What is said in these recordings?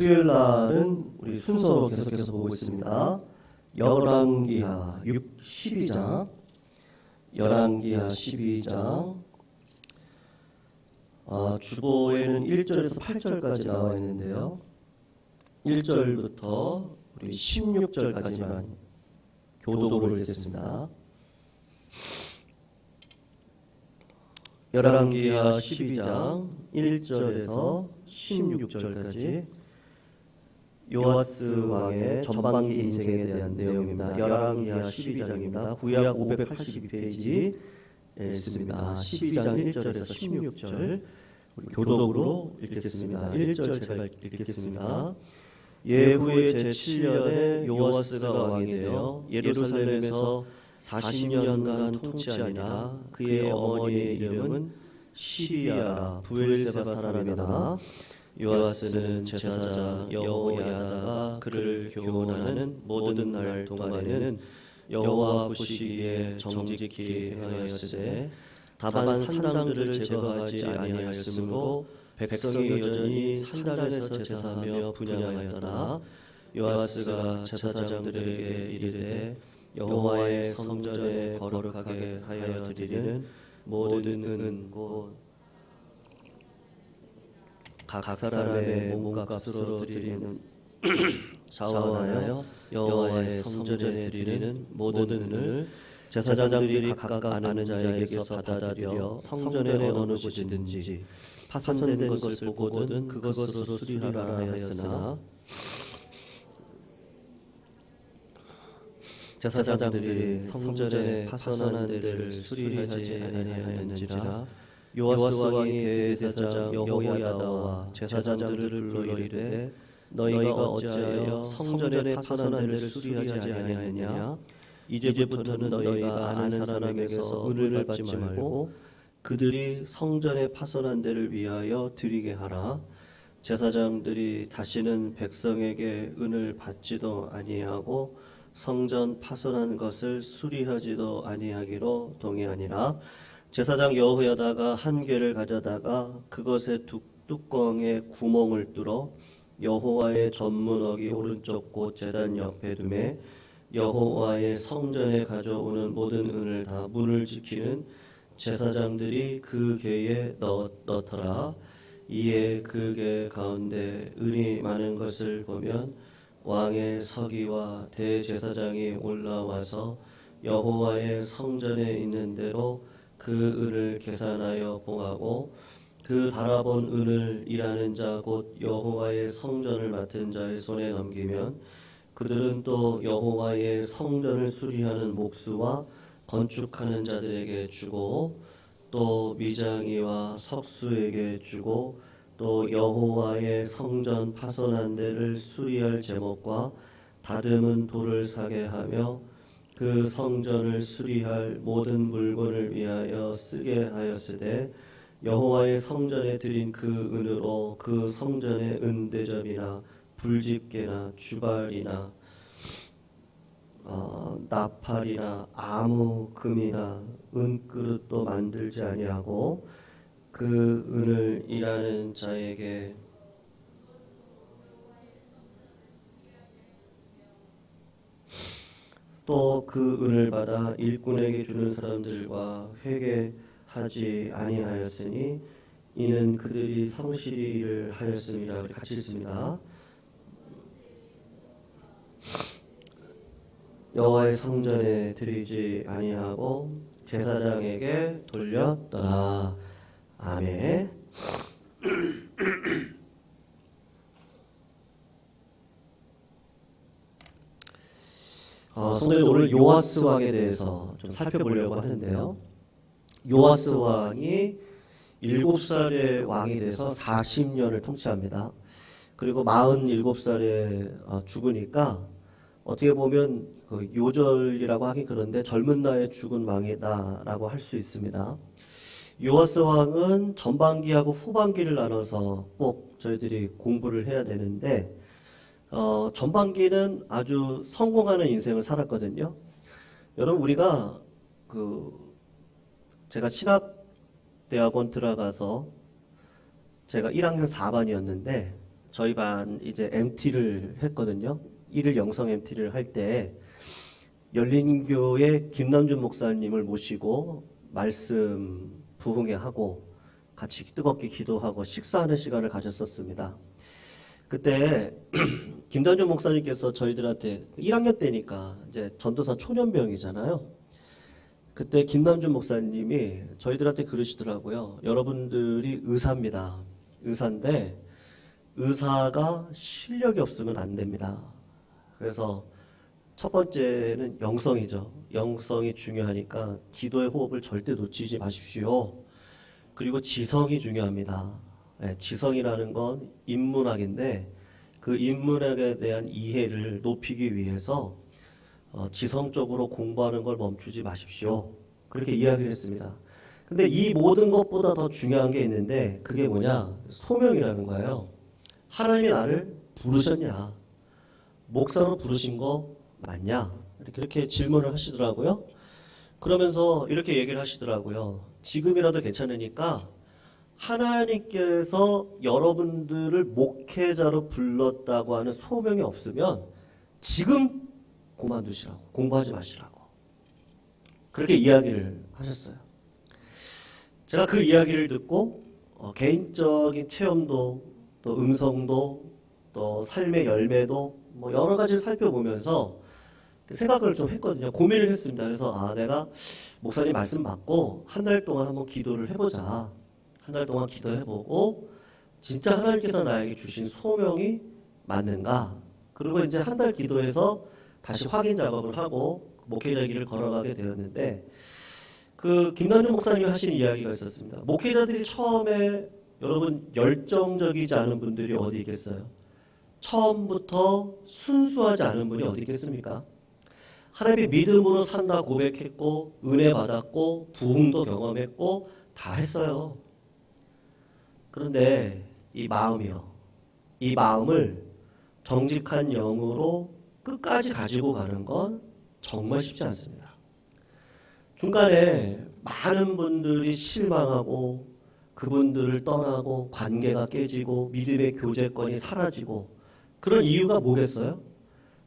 수요일 날은 우리 순서로 계속해서 보고 있습니다. 열왕기하 12장, 열왕기하 12장. 주보에는 1절에서 8절까지 나와 있는데요. 1절부터 우리 16절까지만 교독을 읽겠습니다. 열왕기하 12장 1절에서 16절까지 요아스 왕의 전반기 인생에 대한 내용입니다. 열왕기하 12장입니다. 구약 582페이지 있습니다. 12장 1절에서 16절 우리 교독으로 읽겠습니다. 1절 제가 읽겠습니다. 예후의 제7년에 요아스가 왕이 되어 예루살렘에서 40년간 통치하니라. 그의 어머니의 이름은 시리아라 브엘세바 사람이다. 요아스는 제사장 여호야다가 그를 교훈하는 모든 날 동안에는 여호와 보시기에 정직히 행하였으되 다만 산당들을 제거하지 아니하였으므로 백성이 여전히 산당에서 제사하며 분향하였더라. 요아스가 제사장들에게 이르되 여호와의 성전에 거룩하게 하여 드리는 모든 은 곧 각 사람의 몸값으로 드리는 자원하여 여호와의 성전에 드리는 모든 은을 제사장들이 각각 아는 자에게서 받아들여 성전의 어느 곳이든지 파손된 것을 보거든 그것으로 수리하라 하였으나 제사장들이 성전의 파손한 데를 수리하지 아니하였는지라. 요아스 왕이 대제사장 여호야다와 제사장들을 불러 이르되 너희가 어찌하여 성전의 파손한 데를 수리하지 아니하였냐. 이제부터는 너희가 아는 사람에게서 은을 받지 말고 그들이 성전의 파손한 데를 위하여 드리게 하라. 제사장들이 다시는 백성에게 은을 받지도 아니하고 성전 파손한 것을 수리하지도 아니하기로 동의하니라. 제사장 여호야다가 한 궤를 가져다가 그것의 뚜껑에 구멍을 뚫어 여호와의 전문어기 오른쪽 곳 제단 옆에 두매 여호와의 성전에 가져오는 모든 은을 다 문을 지키는 제사장들이 그 궤에 넣더라. 이에 그 궤 가운데 은이 많은 것을 보면 왕의 서기와 대제사장이 올라와서 여호와의 성전에 있는 대로 그 은을 계산하여 봉하고 그 달아본 은을 일하는 자 곧 여호와의 성전을 맡은 자의 손에 넘기면 그들은 또 여호와의 성전을 수리하는 목수와 건축하는 자들에게 주고 또 미장이와 석수에게 주고 또 여호와의 성전 파손한 데를 수리할 제목과 다듬은 돌을 사게 하며 그 성전을 수리할 모든 물건을 위하여 쓰게 하였으되 여호와의 성전에 드린 그 은으로 그 성전의 은대접이나 불집게나 주발이나 나팔이나 아무 금이나 은그릇도 만들지 아니하고 그 은을 일하는 자에게 또 그 은을 받아 일꾼에게 주는 사람들과 회개하지 아니하였으니 이는 그들이 성실히 일을 하였음이라. 같이 있습니다. 여호와의 성전에 드리지 아니하고 제사장에게 돌렸더라. 아멘. 성도님, 오늘 요아스 왕에 대해서 좀 살펴보려고 하는데요. 요아스 왕이 7살의 왕이 돼서 40년을 통치합니다. 그리고 47살에 죽으니까 어떻게 보면 그 요절이라고 하긴 그런데 젊은 나이에 죽은 왕이다라고 할 수 있습니다. 요아스 왕은 전반기하고 후반기를 나눠서 꼭 저희들이 공부를 해야 되는데 전반기는 아주 성공하는 인생을 살았거든요. 여러분, 우리가 제가 신학대학원 들어가서 제가 1학년 4반이었는데 저희 반 이제 MT를 했거든요. 일일 영성 MT를 할 때 열린교회 김남준 목사님을 모시고 말씀 부흥회하고 같이 뜨겁게 기도하고 식사하는 시간을 가졌었습니다. 그때 김남준 목사님께서 저희들한테 1학년 때니까 이제 전도사 초년병이잖아요. 그때 김남준 목사님이 저희들한테 그러시더라고요. 여러분들이 의사입니다. 의사인데 의사가 실력이 없으면 안 됩니다. 그래서 첫 번째는 영성이죠. 영성이 중요하니까 기도의 호흡을 절대 놓치지 마십시오. 그리고 지성이 중요합니다. 네, 지성이라는 건 인문학인데 그 인문학에 대한 이해를 높이기 위해서 지성적으로 공부하는 걸 멈추지 마십시오. 그렇게 이야기를 했습니다. 근데 이 모든 것보다 더 중요한 게 있는데 그게 뭐냐? 소명이라는 거예요. 하나님이 나를 부르셨냐? 목사로 부르신 거 맞냐? 이렇게 질문을 하시더라고요. 그러면서 이렇게 얘기를 하시더라고요. 지금이라도 괜찮으니까 하나님께서 여러분들을 목회자로 불렀다고 하는 소명이 없으면 지금 그만두시라고, 공부하지 마시라고 그렇게 이야기를 하셨어요. 제가 그 이야기를 듣고 개인적인 체험도 또 음성도 또 삶의 열매도 뭐 여러 가지를 살펴보면서 생각을 좀 했거든요. 고민을 했습니다. 그래서 내가 목사님 말씀 받고 한 달 동안 한번 기도를 해보자. 한 달 동안 기도해보고 진짜 하나님께서 나에게 주신 소명이 맞는가? 그리고 이제 한 달 기도해서 다시 확인 작업을 하고 목회자 길을 걸어가게 되었는데 그 김남준 목사님이 하신 이야기가 있었습니다. 목회자들이 처음에 여러분 열정적이지 않은 분들이 어디 있겠어요? 처음부터 순수하지 않은 분이 어디 있겠습니까? 하나님의 믿음으로 산다 고백했고 은혜 받았고 부흥도 경험했고 다 했어요. 그런데 이 마음이요. 이 마음을 정직한 영으로 끝까지 가지고 가는 건 정말 쉽지 않습니다. 중간에 많은 분들이 실망하고 그분들을 떠나고 관계가 깨지고 믿음의 교제권이 사라지고 그런 이유가 뭐겠어요?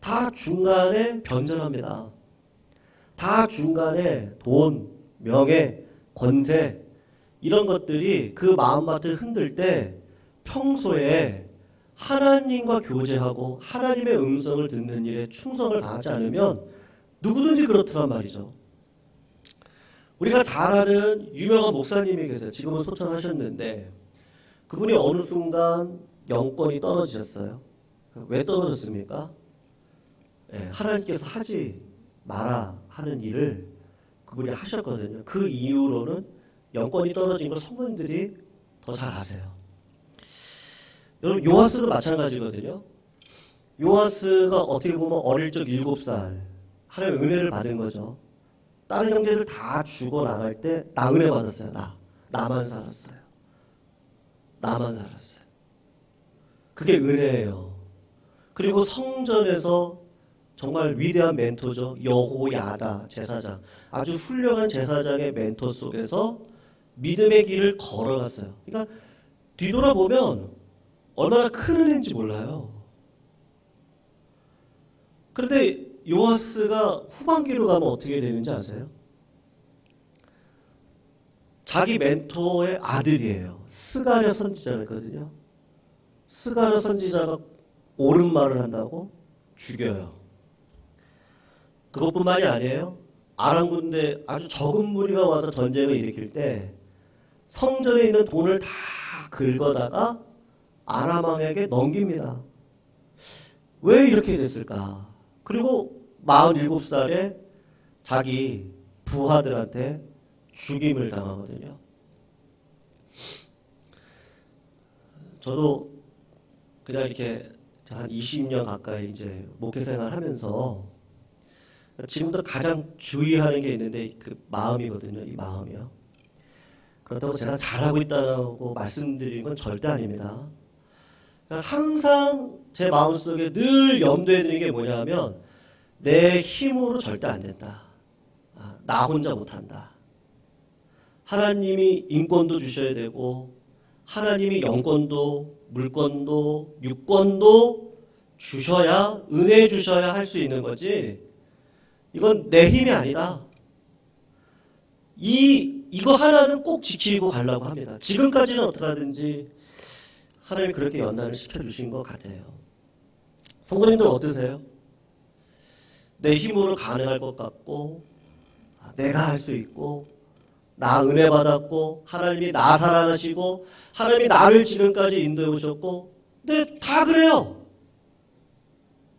다 중간에 변절합니다. 다 중간에 돈, 명예, 권세 이런 것들이 그 마음밭을 흔들 때 평소에 하나님과 교제하고 하나님의 음성을 듣는 일에 충성을 다하지 않으면 누구든지 그렇더란 말이죠. 우리가 잘 아는 유명한 목사님이 계세요. 지금은 소천하셨는데 그분이 어느 순간 영권이 떨어지셨어요. 왜 떨어졌습니까? 하나님께서 하지 마라 하는 일을 그분이 하셨거든요. 그 이후로는 영권이 떨어진 걸 성도님들이 더 잘 아세요. 여러분 요하스도 마찬가지거든요. 요하스가 어떻게 보면 어릴 적 7살 하나님의 은혜를 받은 거죠. 다른 형제들 다 죽어 나갈 때 나 은혜 받았어요. 나만 살았어요. 나만 살았어요. 그게 은혜예요. 그리고 성전에서 정말 위대한 멘토죠. 여호야다 제사장. 아주 훌륭한 제사장의 멘토 속에서 믿음의 길을 걸어갔어요. 그러니까 뒤돌아보면 얼마나 큰 은혜인지 몰라요. 그런데 요하스가 후반기로 가면 어떻게 되는지 아세요? 자기 멘토의 아들이에요. 스가랴 선지자였거든요. 스가랴 선지자가 옳은 말을 한다고 죽여요. 그것뿐만이 아니에요. 아람 군대 아주 적은 무리가 와서 전쟁을 일으킬 때 성전에 있는 돈을 다 긁어다가 아람 왕에게 넘깁니다. 왜 이렇게 됐을까? 그리고 47살에 자기 부하들한테 죽임을 당하거든요. 저도 그냥 이렇게 한 20년 가까이 이제 목회 생활하면서 지금도 가장 주의하는 게 있는데 그 마음이거든요. 이 마음이요. 그렇다고 제가 잘하고 있다고 말씀드리는 건 절대 아닙니다. 항상 제 마음속에 늘 염두에 두는 게 뭐냐면 내 힘으로 절대 안 된다. 나 혼자 못한다. 하나님이 인권도 주셔야 되고 하나님이 영권도 물권도 육권도 주셔야 은혜 주셔야 할 수 있는 거지. 이건 내 힘이 아니다. 이거 하나는 꼭 지키고 가려고 합니다. 지금까지는 어떻게 하든지 하나님이 그렇게 연단을 시켜주신 것 같아요. 성도님들 어떠세요? 내 힘으로 가능할 것 같고 내가 할 수 있고 나 은혜 받았고 하나님이 나 사랑하시고 하나님이 나를 지금까지 인도해 오셨고 근데 다 그래요.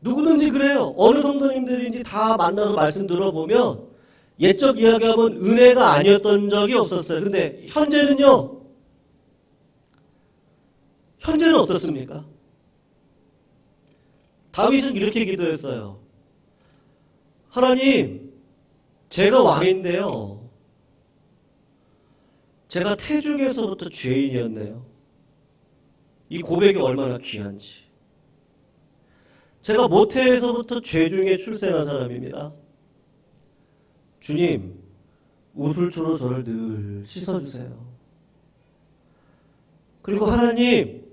누구든지 그래요. 어느 성도님들인지 다 만나서 말씀 들어보면 옛적 이야기하면 은혜가 아니었던 적이 없었어요. 근데 현재는요. 현재는 어떻습니까? 다윗은 이렇게 기도했어요. 하나님, 제가 왕인데요. 제가 태중에서부터 죄인이었네요. 이 고백이 얼마나 귀한지. 제가 모태에서부터 죄 중에 출생한 사람입니다. 주님, 우술초로 저를 늘 씻어주세요. 그리고 하나님,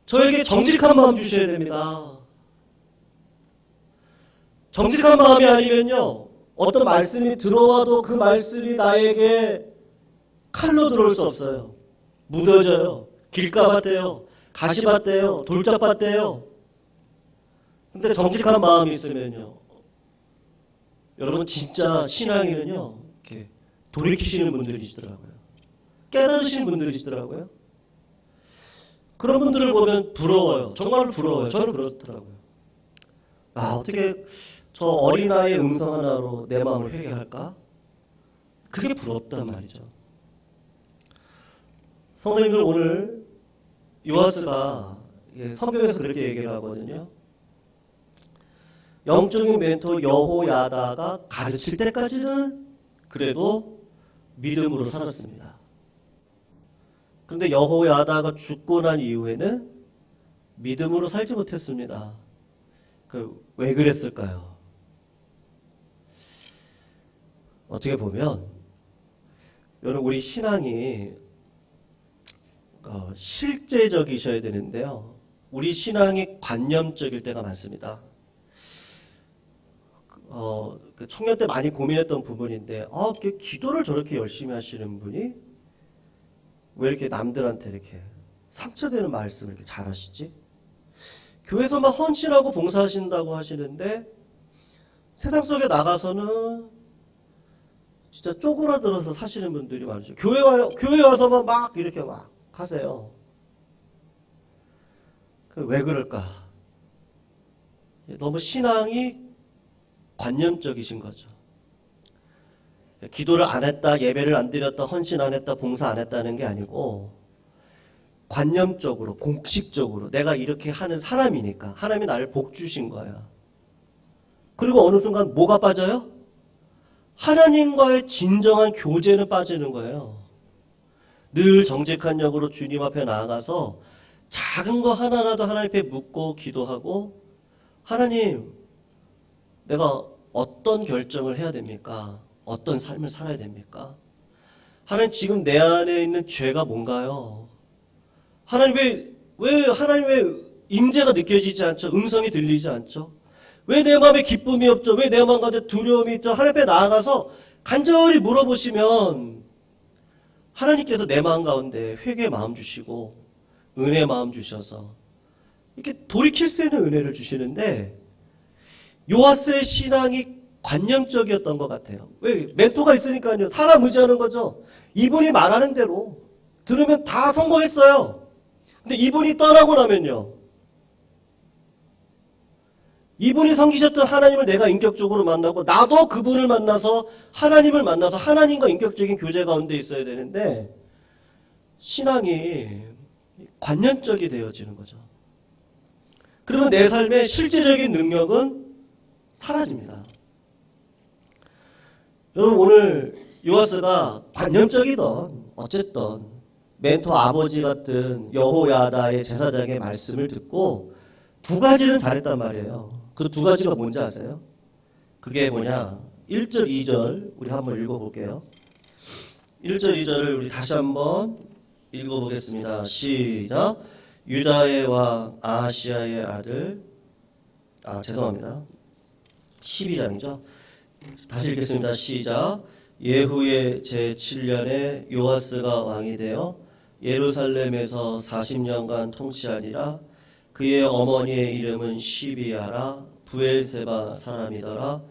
저에게 정직한 마음 주셔야 됩니다. 정직한 마음이 아니면요, 어떤 말씀이 들어와도 그 말씀이 나에게 칼로 들어올 수 없어요. 무뎌져요. 길가밭 돼요. 가시밭 돼요. 돌짝밭 돼요. 근데 정직한 마음이 있으면요, 여러분 진짜 신앙인은요, 이렇게 돌이키시는 분들이시더라고요. 깨달으시는 분들이시더라고요. 그런 분들을 보면 부러워요. 정말 부러워요. 저는 그렇더라고요. 어떻게 저 어린아이의 음성 하나로 내 마음을 회개할까? 그게 부럽단 말이죠. 성도님들, 오늘 요하스가 성경에서 그렇게 얘기를 하거든요. 영적인 멘토 여호야다가 가르칠 때까지는 그래도 믿음으로 살았습니다. 그런데 여호야다가 죽고 난 이후에는 믿음으로 살지 못했습니다. 왜 그랬을까요? 어떻게 보면 여러분, 우리 신앙이 실제적이셔야 되는데요. 우리 신앙이 관념적일 때가 많습니다. 청년 때 많이 고민했던 부분인데, 기도를 저렇게 열심히 하시는 분이 왜 이렇게 남들한테 이렇게 상처되는 말씀을 이렇게 잘하시지? 교회에서만 헌신하고 봉사하신다고 하시는데 세상 속에 나가서는 진짜 쪼그라들어서 사시는 분들이 많으죠. 교회 와서만 막 이렇게 막 하세요. 왜 그럴까? 너무 신앙이 관념적이신 거죠. 기도를 안 했다, 예배를 안 드렸다, 헌신 안 했다, 봉사 안 했다는 게 아니고 관념적으로, 공식적으로 내가 이렇게 하는 사람이니까 하나님이 나를 복 주신 거야. 그리고 어느 순간 뭐가 빠져요? 하나님과의 진정한 교제는 빠지는 거예요. 늘 정직한 영으로 주님 앞에 나아가서 작은 거 하나라도 하나님 앞에 묻고 기도하고, 하나님, 내가 어떤 결정을 해야 됩니까? 어떤 삶을 살아야 됩니까? 하나님, 지금 내 안에 있는 죄가 뭔가요? 하나님, 하나님 왜 임재가 느껴지지 않죠? 음성이 들리지 않죠? 왜 내 마음에 기쁨이 없죠? 왜 내 마음 가운데 두려움이 있죠? 하나님 앞에 나아가서 간절히 물어보시면 하나님께서 내 마음 가운데 회개의 마음 주시고 은혜의 마음 주셔서 이렇게 돌이킬 수 있는 은혜를 주시는데, 요하스의 신앙이 관념적이었던 것 같아요. 왜? 멘토가 있으니까요. 사람 의지하는 거죠. 이분이 말하는 대로 들으면 다 성공했어요. 근데 이분이 떠나고 나면요, 이분이 섬기셨던 하나님을 내가 인격적으로 만나고 나도 그분을 만나서 하나님을 만나서 하나님과 인격적인 교제 가운데 있어야 되는데 신앙이 관념적이 되어지는 거죠. 그러면 내 삶의 실제적인 능력은 사라집니다. 여러분, 오늘 요하스가 관념적이던 어쨌든 멘토 아버지 같은 여호야다의 제사장의 말씀을 듣고 두 가지는 잘했단 말이에요. 그 두 가지가 뭔지 아세요? 그게 뭐냐? 1절, 2절 우리 한번 읽어볼게요. 1절, 2절을 우리 다시 한번 읽어보겠습니다. 시작. 유다의 왕 아하시야의 아들, 죄송합니다. 12장이죠. 다시 읽겠습니다. 시작. 예후의 제7년에 요아스가 왕이 되어 예루살렘에서 40년간 통치하니라. 그의 어머니의 이름은 시비야라. 부엘세바 사람이더라.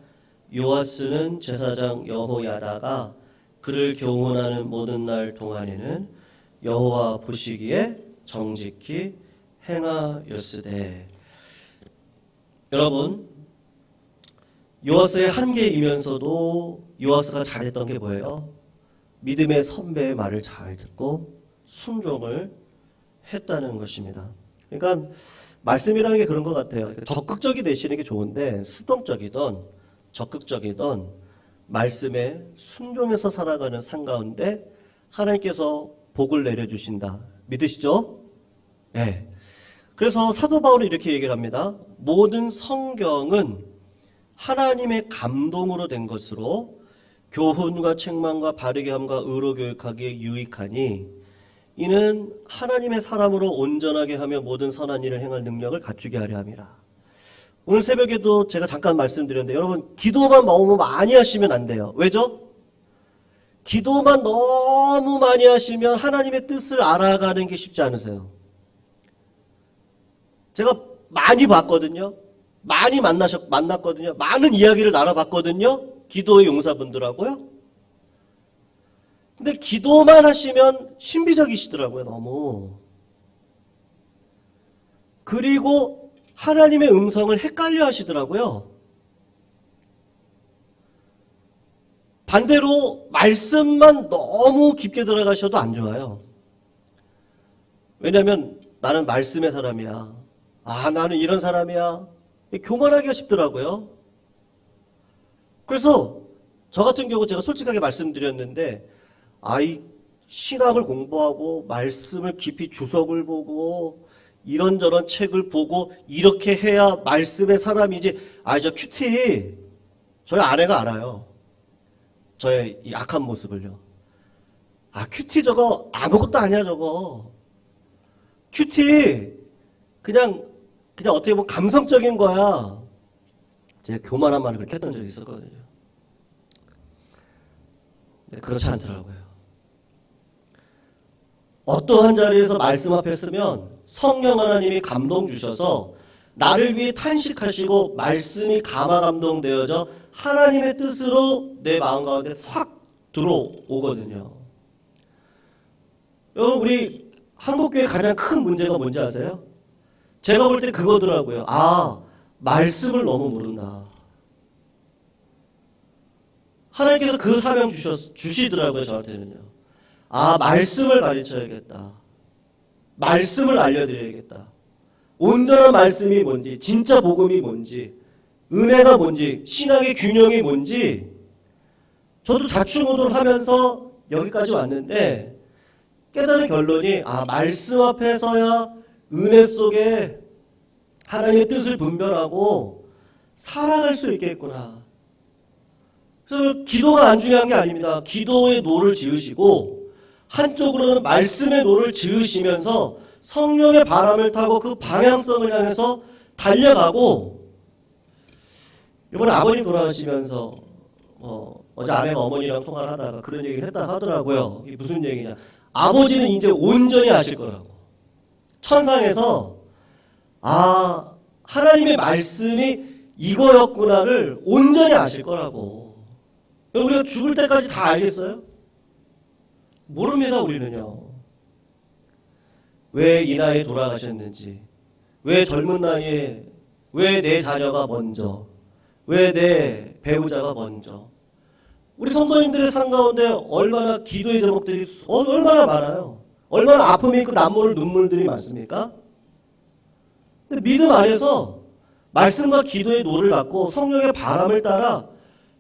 요아스는 제사장 여호야다가 그를 교훈하는 모든 날 동안에는 여호와 보시기에 정직히 행하였으되. 여러분, 요아스의 한계이면서도 요아스가 잘했던 게 뭐예요? 믿음의 선배의 말을 잘 듣고 순종을 했다는 것입니다. 그러니까 말씀이라는 게 그런 것 같아요. 적극적이 되시는 게 좋은데 수동적이든 적극적이든 말씀에 순종해서 살아가는 삶 가운데 하나님께서 복을 내려주신다. 믿으시죠? 네. 그래서 사도 바울은 이렇게 얘기를 합니다. 모든 성경은 하나님의 감동으로 된 것으로 교훈과 책망과 바르게 함과 의로 교육하기에 유익하니 이는 하나님의 사람으로 온전하게 하며 모든 선한 일을 행할 능력을 갖추게 하려 함이라. 오늘 새벽에도 제가 잠깐 말씀드렸는데 여러분 기도만 너무 많이 하시면 안 돼요. 왜죠? 기도만 너무 많이 하시면 하나님의 뜻을 알아가는 게 쉽지 않으세요. 제가 많이 봤거든요. 많이 만났거든요. 많은 이야기를 나눠봤거든요. 기도의 용사분들하고요. 근데 기도만 하시면 신비적이시더라고요. 너무. 그리고 하나님의 음성을 헷갈려 하시더라고요. 반대로 말씀만 너무 깊게 들어가셔도 안 좋아요. 왜냐하면 나는 말씀의 사람이야. 나는 이런 사람이야. 교만하기가 쉽더라고요. 그래서 저 같은 경우 제가 솔직하게 말씀드렸는데 이 신학을 공부하고 말씀을 깊이 주석을 보고 이런저런 책을 보고 이렇게 해야 말씀의 사람이지. 저 큐티 저희 아내가 알아요. 저의 이 악한 모습을요. 큐티 저거 아무것도 아니야 저거. 큐티 그냥 어떻게 보면 감성적인 거야. 제가 교만한 말을 그렇게 했던 적이 있었거든요. 네, 그렇지 않더라고요. 어떠한 자리에서 말씀 앞에 서면 성령 하나님이 감동 주셔서 나를 위해 탄식하시고 말씀이 감화 감동되어져 하나님의 뜻으로 내 마음 가운데 확 들어오거든요. 여러분 우리 한국교회 가장 큰 문제가 뭔지 아세요? 제가 볼 때 그거더라고요. 말씀을 너무 모른다. 하나님께서 그 사명 주시더라고요, 저한테는요. 말씀을 가르쳐야겠다. 말씀을 알려드려야겠다. 온전한 말씀이 뭔지, 진짜 복음이 뭔지, 은혜가 뭔지, 신학의 균형이 뭔지, 저도 좌충우돌 하면서 여기까지 왔는데, 깨달은 결론이, 말씀 앞에 서야 은혜 속에 하나님의 뜻을 분별하고 살아갈 수 있겠구나. 그래서 기도가 안 중요한 게 아닙니다. 기도의 노를 지으시고 한쪽으로는 말씀의 노를 지으시면서 성령의 바람을 타고 그 방향성을 향해서 달려가고. 이번에 아버님 돌아가시면서 어제 아내가 어머니랑 통화를 하다가 그런 얘기를 했다 하더라고요. 이게 무슨 얘기냐. 아버지는 이제 온전히 아실 거라고. 천상에서 하나님의 말씀이 이거였구나를 온전히 아실 거라고. 우리가 죽을 때까지 다 알겠어요? 모릅니다. 우리는요. 왜 이 나이에 돌아가셨는지, 왜 젊은 나이에, 왜 내 자녀가 먼저, 왜 내 배우자가 먼저. 우리 성도님들의 삶 가운데 얼마나 기도의 제목들이 얼마나 많아요. 얼마나 아픔이 있고 남모를 눈물들이 많습니까? 근데 믿음 안에서 말씀과 기도의 노를 갖고 성령의 바람을 따라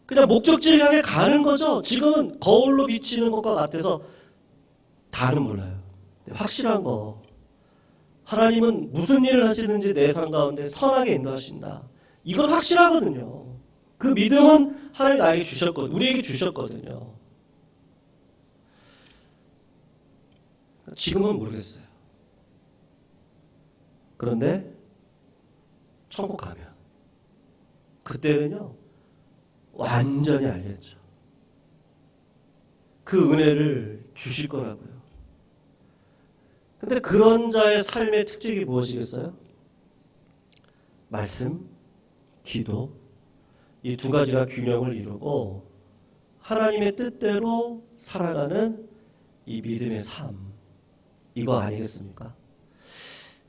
그냥 목적지를 향해 가는 거죠. 지금은 거울로 비치는 것과 같아서 다는 몰라요. 확실한 거. 하나님은 무슨 일을 하시는지 내 삶 가운데 선하게 인도하신다. 이건 확실하거든요. 그 믿음은 하나님 나에게 주셨거든요. 우리에게 주셨거든요. 지금은 모르겠어요. 그런데 천국 가면 그때는요 완전히 알겠죠. 그 은혜를 주실 거라고요. 근데 그런 자의 삶의 특징이 무엇이겠어요? 말씀, 기도, 이 두 가지가 균형을 이루고 하나님의 뜻대로 살아가는 이 믿음의 삶, 이거 아니겠습니까?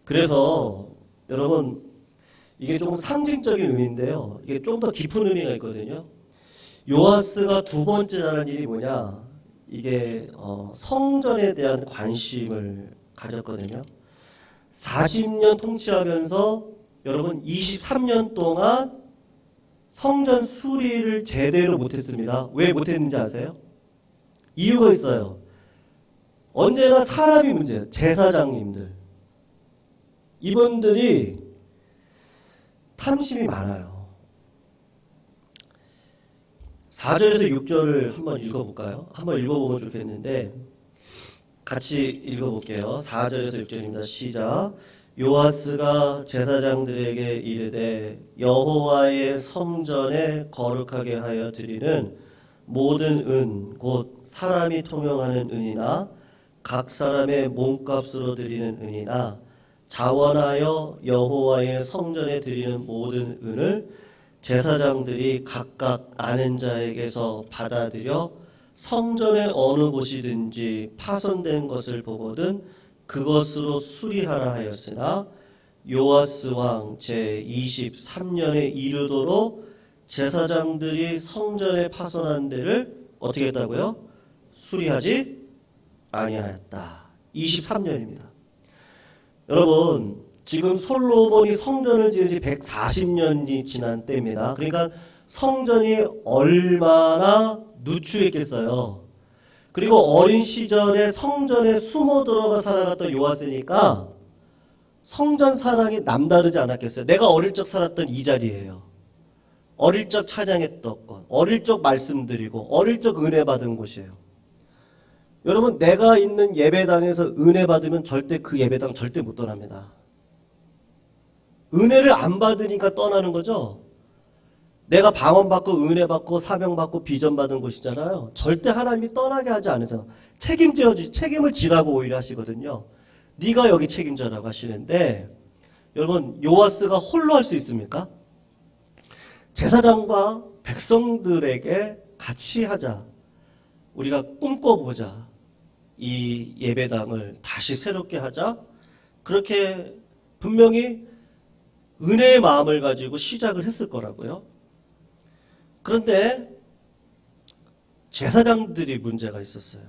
그래서 여러분, 이게 좀 상징적인 의미인데요. 이게 좀 더 깊은 의미가 있거든요. 요아스가 두 번째 잘한 일이 뭐냐? 이게 성전에 대한 관심을 가졌거든요. 40년 통치하면서 여러분 23년 동안 성전 수리를 제대로 못했습니다. 왜 못했는지 아세요? 이유가 있어요. 언제나 사람이 문제예요. 제사장님들. 이분들이 탐심이 많아요. 4절에서 6절을 한번 읽어볼까요? 한번 읽어보면 좋겠는데 같이 읽어볼게요. 4절에서 6절입니다. 시작. 요아스가 제사장들에게 이르되 여호와의 성전에 거룩하게 하여 드리는 모든 은 곧 사람이 통용하는 은이나 각 사람의 몸값으로 드리는 은이나 자원하여 여호와의 성전에 드리는 모든 은을 제사장들이 각각 아는 자에게서 받아들여 성전의 어느 곳이든지 파손된 것을 보거든 그것으로 수리하라 하였으나 요아스 왕 제23년에 이르도록 제사장들이 성전에 파손한 데를 어떻게 했다고요? 수리하지 아니하였다. 23년입니다. 여러분, 지금 솔로몬이 성전을 지은 지 140년이 지난 때입니다. 그러니까 성전이 얼마나 누추했겠어요. 그리고 어린 시절에 성전에 숨어 들어가 살아갔던 요아스니까 성전 사랑이 남다르지 않았겠어요. 내가 어릴 적 살았던 이 자리예요. 어릴 적 찬양했던 곳, 어릴 적 말씀드리고 어릴 적 은혜 받은 곳이에요. 여러분, 내가 있는 예배당에서 은혜 받으면 절대 그 예배당 절대 못 떠납니다. 은혜를 안 받으니까 떠나는 거죠. 내가 방언받고 은혜받고 사명받고 비전받은 곳이잖아요. 절대 하나님이 떠나게 하지 않으세요. 책임을 지라고 오히려 하시거든요. 네가 여기 책임져라고 하시는데 여러분, 요아스가 홀로 할 수 있습니까? 제사장과 백성들에게 같이 하자. 우리가 꿈꿔보자. 이 예배당을 다시 새롭게 하자. 그렇게 분명히 은혜의 마음을 가지고 시작을 했을 거라고요. 그런데 제사장들이 문제가 있었어요.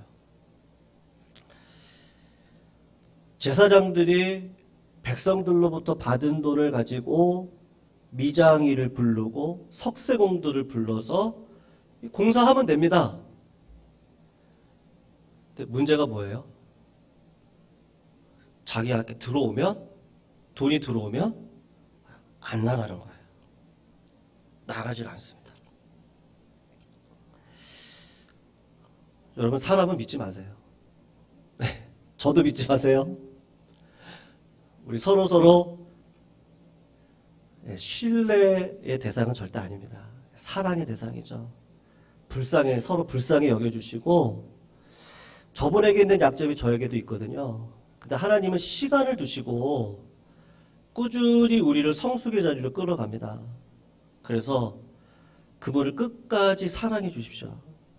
제사장들이 백성들로부터 받은 돈을 가지고 미장이를 부르고 석쇠공들을 불러서 공사하면 됩니다. 근데 문제가 뭐예요? 자기한테 들어오면, 돈이 들어오면 안 나가는 거예요. 나가질 않습니다. 여러분, 사람은 믿지 마세요. 저도 믿지 마세요. 우리 서로 신뢰의 대상은 절대 아닙니다. 사랑의 대상이죠. 서로 불쌍히 여겨주시고, 저분에게 있는 약점이 저에게도 있거든요. 근데 하나님은 시간을 두시고 꾸준히 우리를 성숙의 자리로 끌어갑니다. 그래서 그분을 끝까지 사랑해 주십시오.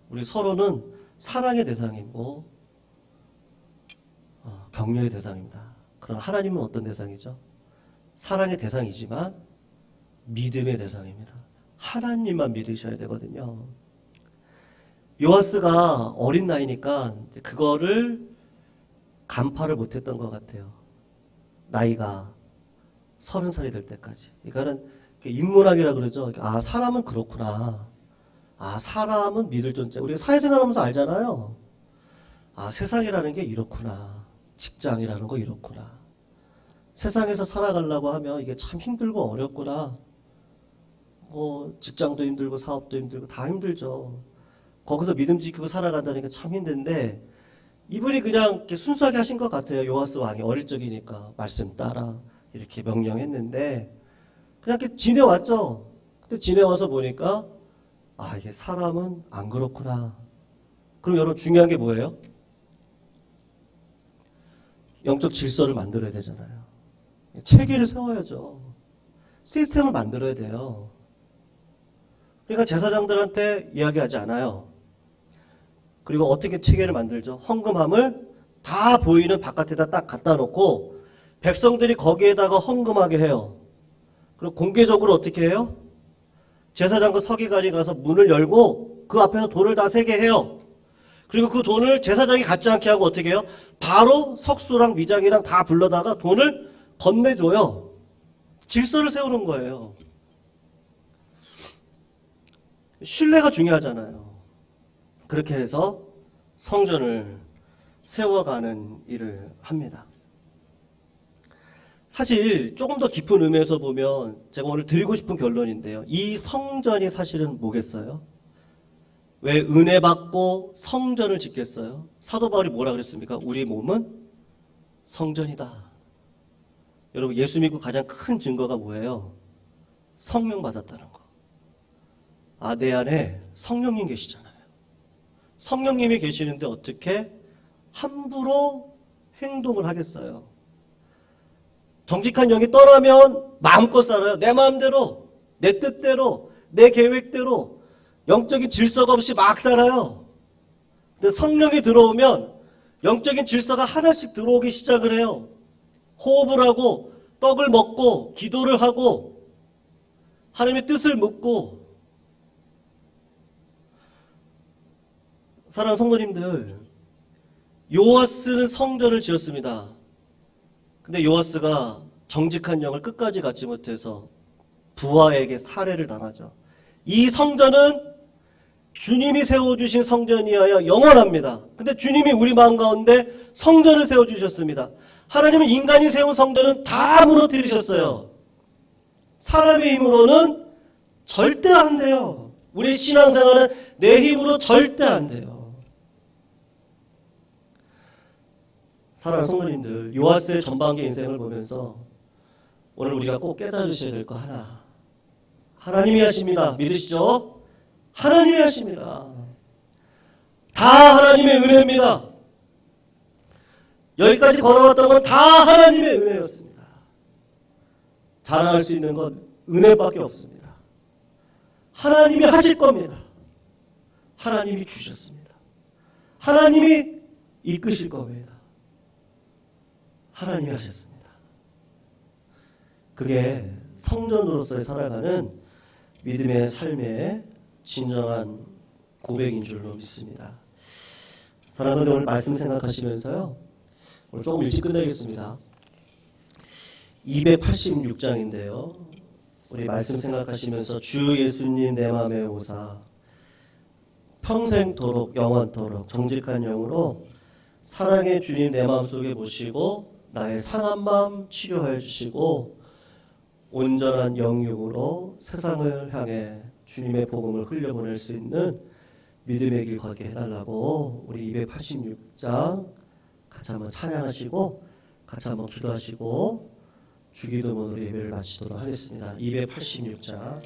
우리 서로는 사랑의 대상이고 격려의 대상입니다. 그럼 하나님은 어떤 대상이죠? 사랑의 대상이지만 믿음의 대상입니다. 하나님만 믿으셔야 되거든요. 요아스가 어린 나이니까 그거를 간파를 못했던 것 같아요. 나이가 30살이 될 때까지. 이거는 인문학이라 그러죠. 아, 사람은 그렇구나. 아, 사람은 믿을 존재. 우리가 사회생활하면서 알잖아요. 아, 세상이라는 게 이렇구나. 직장이라는 거 이렇구나. 세상에서 살아가려고 하면 이게 참 힘들고 어렵구나. 직장도 힘들고 사업도 힘들고 다 힘들죠. 거기서 믿음 지키고 살아간다는 게 참 힘든데 이분이 그냥 이렇게 순수하게 하신 것 같아요. 요아스 왕이 어릴 적이니까 말씀 따라 이렇게 명령했는데 그냥 이렇게 지내왔죠. 근데 지내와서 보니까 아, 이게 사람은 안 그렇구나. 그럼 여러분 중요한 게 뭐예요? 영적 질서를 만들어야 되잖아요. 체계를 세워야죠. 시스템을 만들어야 돼요. 그러니까 제사장들한테 이야기하지 않아요. 그리고 어떻게 체계를 만들죠? 헌금함을 다 보이는 바깥에다 딱 갖다 놓고 백성들이 거기에다가 헌금하게 해요. 그리고 공개적으로 어떻게 해요? 제사장과 서기관이 가서 문을 열고 그 앞에서 돈을 다 세게 해요. 그리고 그 돈을 제사장이 갖지 않게 하고 어떻게 해요? 바로 석수랑 미장이랑 다 불러다가 돈을 건네줘요. 질서를 세우는 거예요. 신뢰가 중요하잖아요. 그렇게 해서 성전을 세워가는 일을 합니다. 사실 조금 더 깊은 의미에서 보면 제가 오늘 드리고 싶은 결론인데요. 이 성전이 사실은 뭐겠어요? 왜 은혜 받고 성전을 짓겠어요? 사도 바울이 뭐라 그랬습니까? 우리 몸은 성전이다. 여러분 예수 믿고 가장 큰 증거가 뭐예요? 성령 받았다는 거. 아, 내 안에 성령님 계시잖아요. 성령님이 계시는데 어떻게 함부로 행동을 하겠어요? 정직한 영이 떠나면 마음껏 살아요. 내 마음대로, 내 뜻대로, 내 계획대로 영적인 질서가 없이 막 살아요. 근데 성령이 들어오면 영적인 질서가 하나씩 들어오기 시작을 해요. 호흡을 하고 떡을 먹고 기도를 하고 하나님의 뜻을 묻고. 사랑하는 성도님들, 요아스는 성전을 지었습니다. 근데 요아스가 정직한 영을 끝까지 갖지 못해서 부하에게 살해를 당하죠. 이 성전은 주님이 세워주신 성전이어야 영원합니다. 근데 주님이 우리 마음 가운데 성전을 세워주셨습니다. 하나님은 인간이 세운 성전은 다 무너뜨리셨어요. 사람의 힘으로는 절대 안 돼요. 우리 신앙생활은 내 힘으로 절대 안 돼요. 사랑하는 성도님들, 요아스의 전반기 인생을 보면서 오늘 우리가 꼭 깨달으셔야 될 거 하나. 하나님이 하십니다. 믿으시죠? 하나님이 하십니다. 다 하나님의 은혜입니다. 여기까지 걸어왔던 건 다 하나님의 은혜였습니다. 자랑할 수 있는 건 은혜밖에 없습니다. 하나님이 하실 겁니다. 하나님이 주셨습니다. 하나님이 이끄실 겁니다. 하나님이 하셨습니다. 그게 성전으로서의 살아가는 믿음의 삶의 진정한 고백인 줄로 믿습니다. 사랑하는 오늘 말씀 생각하시면서요. 오늘 조금 일찍 끝내겠습니다. 286장인데요. 우리 말씀 생각하시면서 주 예수님 내 맘에 오사 평생토록 영원토록 정직한 영으로 사랑의 주님 내 마음속에 모시고 나의 상한 마음 치료하여 주시고 온전한 영육으로 세상을 향해 주님의 복음을 흘려보낼 수 있는 믿음의 길 걷게 해달라고 우리 286장 같이 한번 찬양하시고 같이 한번 기도하시고 주기도문으로 예배를 마치도록 하겠습니다. 286장